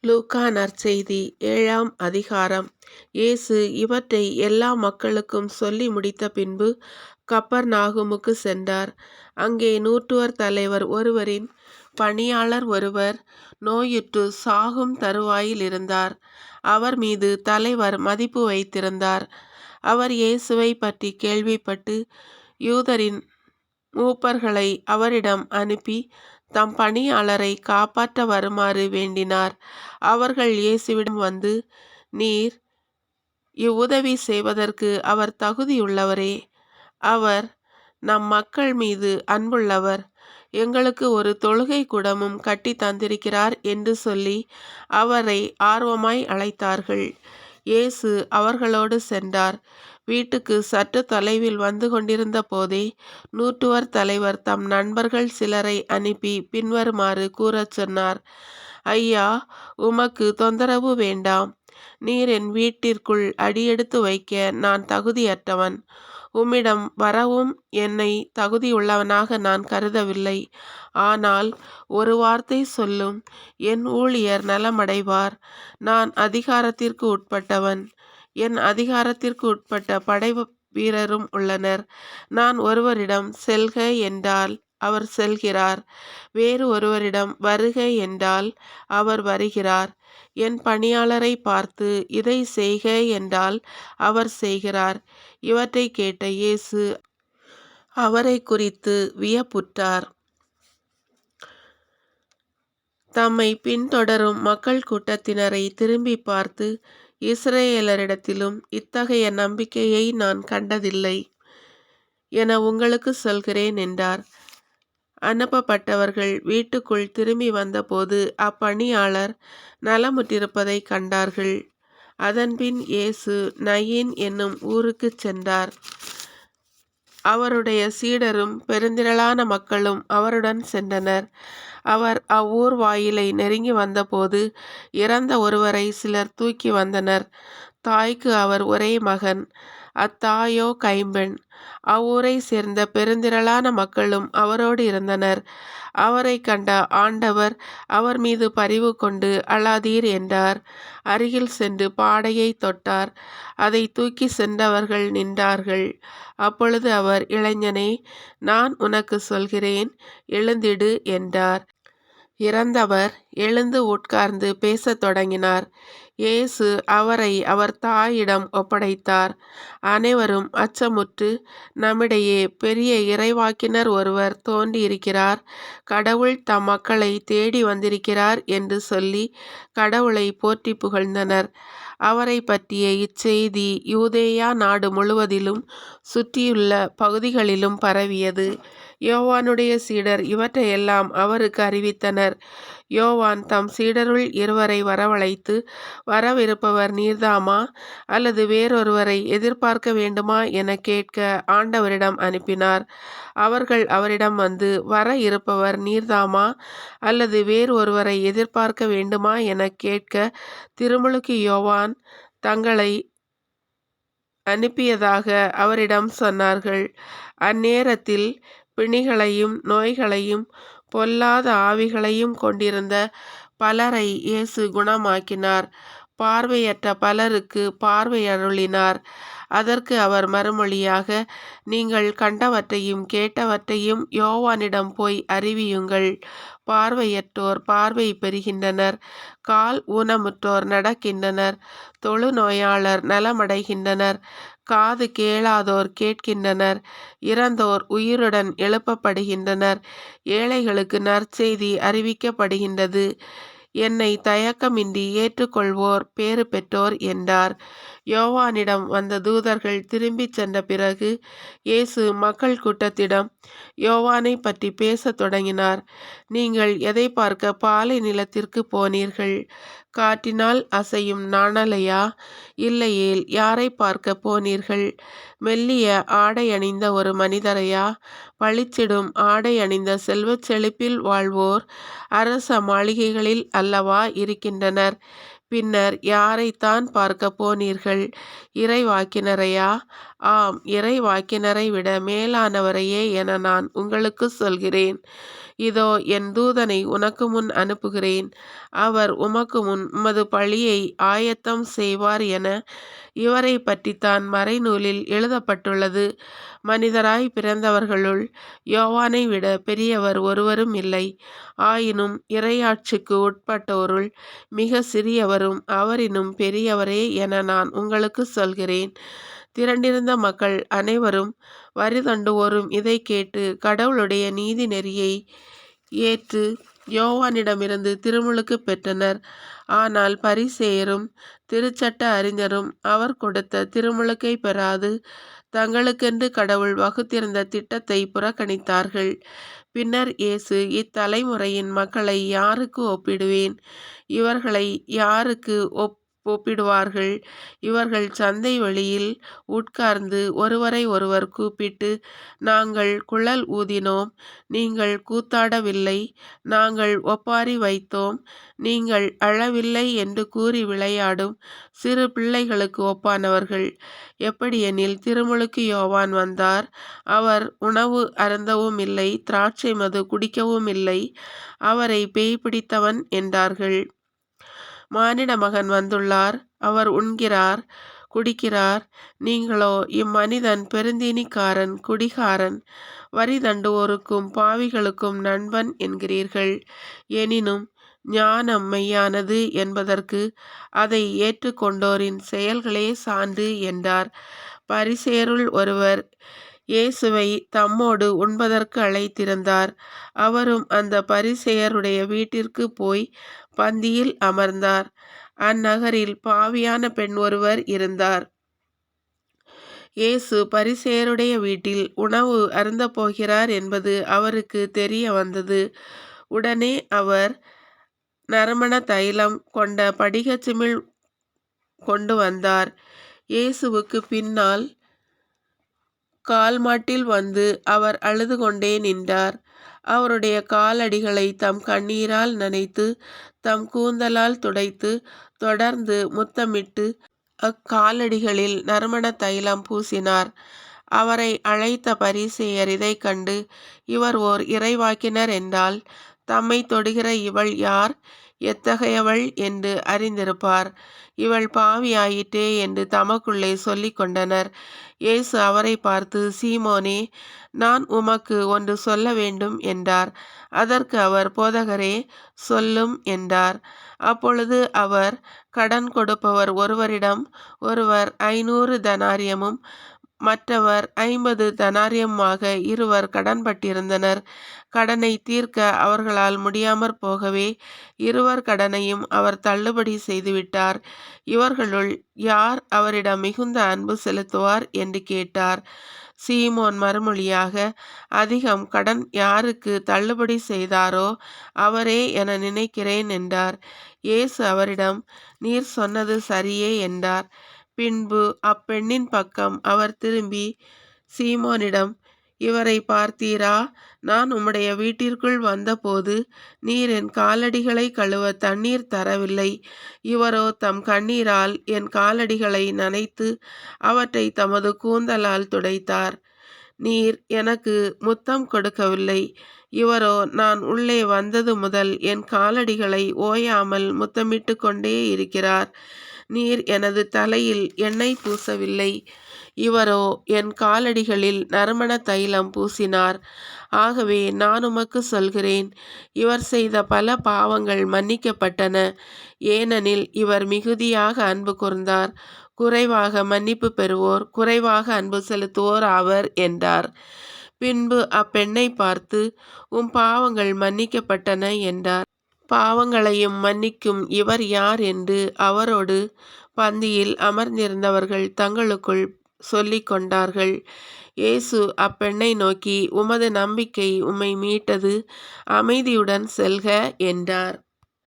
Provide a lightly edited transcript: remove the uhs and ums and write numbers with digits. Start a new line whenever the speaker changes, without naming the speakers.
லூக்கா நற்செய்தி 7ஆம் அதிகாரம். இயேசு இவற்றை எல்லா மக்களுக்கும் சொல்லி முடித்த பின்பு கப்பர்நாகுமுக்கு சென்றார். அங்கே நூற்றுவர் தலைவர் ஒருவரின் பணியாளர் ஒருவர் நோயுற்று சாகும் தருவாயில் இருந்தார். அவர் மீது தலைவர் மதிப்பு வைத்திருந்தார். அவர் இயேசுவை பற்றி கேள்விப்பட்டு யூதரின் மூப்பர்களை அவரிடம் அனுப்பி தம் பணியாளரை காப்பாற்ற வருமாறு வேண்டினார். அவர்கள் இயேசுவிடம் வந்து, நீர் இவ்வுதவி செய்வதற்கு அவர் தகுதியுள்ளவரே. அவர் நம் மக்கள் மீது அன்புள்ளவர். எங்களுக்கு ஒரு தொழுகை கூடமும் கட்டி தந்திருக்கிறார் என்று சொல்லி அவரை ஆர்வமாய் அழைத்தார்கள். இயேசு அவர்களோடு சென்றார். வீட்டுக்கு சற்று தொலைவில் வந்து கொண்டிருந்த போதே நூற்றுவர் தலைவர் தம் நண்பர்கள் சிலரை அனுப்பி பின்வருமாறு கூறச் சொன்னார். ஐயா, உமக்கு தொந்தரவு வேண்டாம். நீர் என் வீட்டிற்குள் அடியெடுத்து வைக்க நான் தகுதியற்றவன். உம்மிடம் வரவும் என்னை தகுதியுள்ளவனாக நான் கருதவில்லை. ஆனால் ஒரு வார்த்தை சொல்லும், என் ஊழியர் நலமடைவார். நான் அதிகாரத்திற்கு உட்பட்டவன். என் அதிகாரத்திற்கு உட்பட்ட படை வீரரும் உள்ளனர். நான் ஒருவரிடம் செல்க என்றால் அவர் செல்கிறார். வேறு ஒருவரிடம் வருக என்றால் அவர் வருகிறார். என் பணியாளரை பார்த்து இதை செய்க என்றால் அவர் செய்கிறார். இவற்றை கேட்ட இயேசு அவரை குறித்து வியப்புற்றார். தம்மை பின்தொடரும் மக்கள் கூட்டத்தினரை திரும்பி பார்த்து, இஸ்ரேலரிடத்திலும் இத்தகைய நம்பிக்கையை நான் கண்டதில்லை என உங்களுக்கு சொல்கிறேன் என்றார். அனுப்பப்பட்டவர்கள் வீட்டுக்குள் திரும்பி வந்தபோது அப்பணியாளர் நலமுற்றிருப்பதை கண்டார்கள். அதன்பின் இயேசு நயீன் என்னும் ஊருக்குச் சென்றார். அவருடைய சீடரும் பெருந்திரளான மக்களும் அவருடன் சென்றனர். அவர் அவ்வூர் வாயிலை நெருங்கி வந்தபோது இறந்த ஒருவரை சிலர் தூக்கி வந்தனர். தாய்க்கு அவர் ஒரே மகன், அத்தாயோ கைம்பெண். அவ்வூரை சேர்ந்த பெருந்திரளான மக்களும் அவரோடு இருந்தனர். அவரை கண்ட ஆண்டவர் அவர் மீது பரிவு கொண்டு, அழாதீர் என்றார். அருகில் சென்று பாடையை தொட்டார். அதை தூக்கி சென்றவர்கள் நின்றார்கள். அப்பொழுது அவர், இளைஞனே, நான் உனக்கு சொல்கிறேன், எழுந்திடு என்றார். இறந்தவர் எழுந்து உட்கார்ந்து பேசத் தொடங்கினார். இயேசு அவரை அவர் தாயிடம் ஒப்படைத்தார். அனைவரும் அச்சமுற்று, நம்மிடையே பெரிய இறைவாக்கினர் ஒருவர் தோன்றியிருக்கிறார், கடவுள் தம் மக்களை தேடி வந்திருக்கிறார் என்று சொல்லி கடவுளை போற்றி புகழ்ந்தனர். அவரை பற்றிய இச்செய்தி யூதேயா நாடு முழுவதிலும் சுற்றியுள்ள பகுதிகளிலும் பரவியது. யோவானுடைய சீடர் இவற்றையெல்லாம் அவருக்கு அறிவித்தனர். யோவான் தம் சீடருள் இருவரை வரவழைத்து, வரவிருப்பவர் நீர்தாமா அல்லது வேறொருவரை எதிர்பார்க்க வேண்டுமா என கேட்க ஆண்டவரிடம் அனுப்பினார். அவர்கள் அவரிடம் வந்து, வர இருப்பவர் நீர்தாமா அல்லது வேறு ஒருவரை எதிர்பார்க்க வேண்டுமா என கேட்க திருமுழுக்கு யோவான் தங்களை அனுப்பியதாக அவரிடம் சொன்னார்கள். அந்நேரத்தில் பிணிகளையும் நோய்களையும் பொல்லாத ஆவிகளையும் கொண்டிருந்த பலரை இயேசு குணமாக்கினார். பார்வையற்ற பலருக்கு பார்வை அருளினார். அதற்கு அவர் மறுமொழியாக, நீங்கள் கண்டவற்றையும் கேட்டவற்றையும் யோவானிடம் போய் அறிவியுங்கள். பார்வையற்றோர் பார்வை பெறுகின்றனர், கால் ஊனமுற்றோர் நடக்கின்றனர், தொழுநோயாளர் நலமடைகின்றனர், காது கேளாதோர் கேட்கின்றனர், இறந்தோர் உயிருடன் எழுப்பப்படுகின்றனர், ஏழைகளுக்கு நற்செய்தி அறிவிக்கப்படுகின்றது. என்னை தயக்கமின்றி ஏற்றுக்கொள்வோர் பேறு பெற்றோர் என்றார். யோவானிடம் வந்த தூதர்கள் திரும்பிச் சென்ற பிறகு இயேசு மக்கள் கூட்டத்திடம் யோவானை பற்றி பேசத் தொடங்கினார். நீங்கள் எதை பார்க்க பாலை நிலத்திற்கு போனீர்கள்? காற்றினால் அசையும் நாணலையா? இல்லையேல் யாரை பார்க்க போனீர்கள்? மெல்லிய ஆடை அணிந்த ஒரு மனிதரையா? பளிச்சிடும் ஆடை அணிந்த செல்வச் செழிப்பில் வாழ்வோர் அரச மாளிகைகளில் அல்லவா இருக்கின்றனர். பின்னர் யாரைத்தான் பார்க்க போனீர்கள்? இறைவாக்கினரையா? ஆம், இறைவாக்கினரை விட மேலானவரையே என நான் உங்களுக்கு சொல்கிறேன். இதோ என் தூதனை உனக்கு முன் அனுப்புகிறேன். அவர் உமக்கு முன் உமது பழியை ஆயத்தம் செய்வார் என இவரை பற்றித்தான் மறைநூலில் எழுதப்பட்டுள்ளது. மனிதராய் பிறந்தவர்களுள் யோவானை விட பெரியவர் ஒருவரும் இல்லை. ஆயினும் இறையாட்சிக்கு உட்பட்டோருள் மிக சிறியவரும் அவரினும் பெரியவரே என நான் உங்களுக்கு சொல்கிறேன். திரண்டிருந்த மக்கள் அனைவரும் வரி தண்டுவோரும் இதை கேட்டு கடவுளுடைய நீதி நெறியை ஏற்று யோவானிடமிருந்து திருமுழுக்கு பெற்றனர். ஆனால் பரிசேயரும் திருச்சட்ட அறிஞரும் அவர் கொடுத்த திருமுழுக்கை பெறாது தங்களுக்கென்று கடவுள் வகுத்திருந்த திட்டத்தை புறக்கணித்தார்கள். பின்னர் இயேசு, இத்தலைமுறையின் மக்களை யாருக்கு ஒப்பிடுவேன்? இவர்களை யாருக்கு ஒப்பிடுவார்கள்? இவர்கள் சந்தை வெளியில் உட்கார்ந்து ஒருவரை ஒருவர் கூப்பிட்டு, நாங்கள் குழல் ஊதினோம், நீங்கள் கூத்தாடவில்லை, நாங்கள் ஒப்பாரி வைத்தோம், நீங்கள் அழவில்லை என்று கூறி விளையாடும் சிறு பிள்ளைகளுக்கு ஒப்பானவர்கள். எப்படியெனில் திருமுழுக்கு யோவான் வந்தார். அவர் உணவு அருந்தவும் இல்லை, திராட்சை மது குடிக்கவும் இல்லை, அவரை பேய் பிடித்தவன் என்றார்கள். மானிட மகன் வந்துள்ளார், அவர் உண்கிறார், குடிக்கிறார். நீங்களோ இம்மனிதன் பெருந்தீனிக்காரன், குடிகாரன், வரி தண்டுவோருக்கும் பாவிகளுக்கும் நண்பன் என்கிறீர்கள். எனினும் ஞானம் மெய்யானது என்பதற்கு அதை ஏற்றுக்கொண்டோரின் செயல்களே சான்று என்றார். பரிசேயருள் ஒருவர் இயேசுவை தம்மோடு உண்பதற்கு அழைத்திருந்தார். அவரும் அந்த பரிசேயருடைய வீட்டிற்கு போய் பந்தியில் அமர்ந்தார். அந்நகரில் பாவியான பெண் ஒருவர் இருந்தார். இயேசு பரிசேயருடைய வீட்டில் உணவு அருந்தப் போகிறார் என்பது அவருக்கு தெரிய வந்தது. உடனே அவர் நறுமண தைலம் கொண்ட படிகச் சிமிழ் கொண்டு வந்தார். இயேசுவுக்கு பின்னால் கால்மாட்டில் வந்து அவர் அழுது கொண்டே நின்றார். அவருடைய காலடிகளை தம் கண்ணீரால் நனைத்து தம் கூந்தலால் துடைத்து தொடர்ந்து முத்தமிட்டு அக்காலடிகளில் நறுமண தைலம் பூசினார். அவரை அழைத்த பரிசேயர் இதை கண்டு, இவர் ஓர் இறைவாக்கினர் என்றால் தம்மை தொடுகிற இவள் யார், எத்தகையவள் என்று அறிந்திருப்பார். இவள் பாவியாயிற்றே என்று தமக்குள்ளே சொல்லிக் கொண்டனர். இயேசு அவரை பார்த்து, சீமோனே, நான் உமக்கு ஒன்று சொல்ல வேண்டும் என்றார். அதற்கு அவர், போதகரே, சொல்லும் என்றார். அப்பொழுது அவர், கடன் கொடுப்பவர் ஒருவரிடம் ஒருவர் 500 தனாரியமும் மற்றவர் 50 தனாரியமுமாக இருவர் கடன்பட்டிருந்தனர். கடனை தீர்க்க அவர்களால் முடியாமற் போகவே இருவர் கடனையும் அவர் தள்ளுபடி செய்துவிட்டார். இவர்களுள் யார் அவரிடம் மிகுந்த அன்பு செலுத்துவார் என்று கேட்டார். சீமோன் மறுமொழியாக, அதிகம் கடன் யாருக்கு தள்ளுபடி செய்தாரோ அவரே என நினைக்கிறேன் என்றார். இயேசு அவரிடம், நீர் சொன்னது சரியே என்றார். பின்பு அப்பெண்ணின் பக்கம் அவர் திரும்பி சீமோனிடம், இவரை பார்த்தீரா? நான் உம்முடைய வீட்டிற்குள் வந்தபோது நீர் என் காலடிகளை கழுவ தண்ணீர் தரவில்லை. இவரோ தம் கண்ணீரால் என் காலடிகளை நனைத்து அவற்றை தமது கூந்தலால் துடைத்தார். நீர் எனக்கு முத்தம் கொடுக்கவில்லை. இவரோ நான் உள்ளே வந்தது முதல் என் காலடிகளை ஓயாமல் முத்தமிட்டு கொண்டே இருக்கிறார். நீர் எனது தலையில் எண்ணெய் பூசவில்லை. இவரோ என் காலடிகளில் நறுமண தைலம் பூசினார். ஆகவே நான் உமக்கு சொல்கிறேன், இவர் செய்த பல பாவங்கள் மன்னிக்கப்பட்டன, ஏனெனில் இவர் மிகுதியாக அன்பு கூர்ந்தார். குறைவாக மன்னிப்பு பெறுவோர் குறைவாக அன்பு செலுத்துவோர் ஆவர் என்றார். பின்பு அப்பெண்ணை பார்த்து, உம் பாவங்கள் மன்னிக்கப்பட்டன என்றார். பாவங்களையும் மன்னிக்கும் இவர் யார் என்று அவரோடு பந்தியில் அமர்ந்திருந்தவர்கள் தங்களுக்குள் சொல்லிக் கொண்டார்கள். இயேசு அப்பெண்ணை நோக்கி, உமது நம்பிக்கை உம்மை மீட்டது, அமைதியுடன் செல்க என்றார்.